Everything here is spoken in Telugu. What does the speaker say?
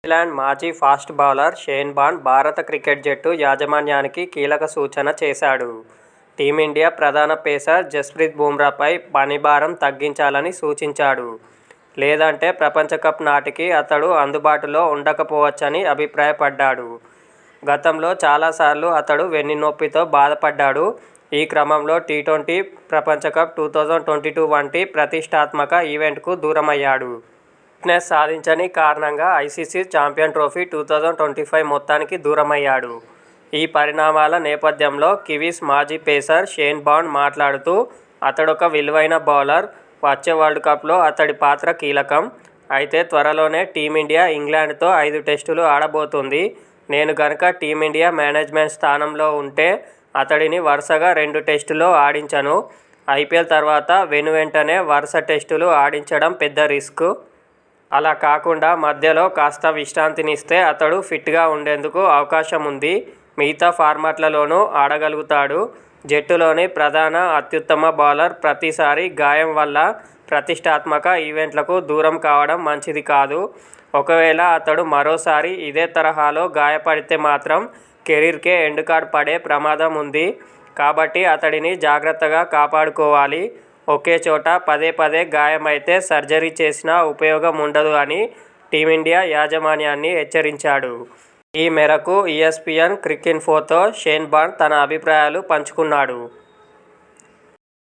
న్యూజిలాండ్ మాజీ ఫాస్ట్ బౌలర్ షేన్ వార్న్ భారత క్రికెట్ జట్టు యాజమాన్యానికి కీలక సూచన చేశాడు. టీమిండియా ప్రధాన పేసర్ జస్ప్రీత్ బుమ్రాపై పనిభారం తగ్గించాలని సూచించాడు. లేదంటే ప్రపంచ కప్ నాటికి అతడు అందుబాటులో ఉండకపోవచ్చని అభిప్రాయపడ్డాడు. గతంలో చాలాసార్లు అతడు వెన్నునొప్పితో బాధపడ్డాడు. ఈ క్రమంలో టీ20 ప్రపంచ కప్ 2022 వంటి ప్రతిష్ఠాత్మక ఈవెంట్కు దూరమయ్యాడు. ఫిట్నెస్ సాధించని కారణంగా ఐసీసీ ఛాంపియన్ ట్రోఫీ 2025 మొత్తానికి దూరమయ్యాడు. ఈ పరిణామాల నేపథ్యంలో కివీస్ మాజీ పేసర్ షేన్ వార్న్ మాట్లాడుతూ అతడొక విలువైన బౌలర్. వచ్చే వరల్డ్ కప్లో అతడి పాత్ర కీలకం. అయితే త్వరలోనే టీమిండియా ఇంగ్లాండ్తో 5 టెస్టులు ఆడబోతోంది. నేను గనుక టీమిండియా మేనేజ్మెంట్ స్థానంలో ఉంటే అతడిని వరుసగా 2 టెస్టుల్లో ఆడించను. ఐపీఎల్ తర్వాత వెనువెంటనే వరుస టెస్టులు ఆడించడం పెద్ద రిస్క్. అలా కాకుండా మధ్యలో కాస్త విశ్రాంతినిస్తే అతడు ఫిట్గా ఉండేందుకు అవకాశం ఉంది. మిగతా ఫార్మాట్లలోనూ ఆడగలుగుతాడు. జట్టులోని ప్రధాన అత్యుత్తమ బౌలర్ ప్రతిసారి గాయం వల్ల ప్రతిష్ఠాత్మక ఈవెంట్లకు దూరం కావడం మంచిది కాదు. ఒకవేళ అతడు మరోసారి ఇదే తరహాలో గాయపడితే మాత్రం కెరీర్కే ఎండ్ కార్డ్ పడే ప్రమాదం ఉంది. కాబట్టి అతడిని జాగ్రత్తగా కాపాడుకోవాలి. ఒకే చోట పదే పదే గాయమైతే సర్జరీ చేసినా ఉపయోగం ఉండదు అని టీమిండియా యాజమాన్యాన్ని హెచ్చరించాడు. ఈ మేరకు ఈఎస్పీఎన్ క్రికిన్ఫోతో షేన్ వార్న్ తన అభిప్రాయాలు పంచుకున్నాడు.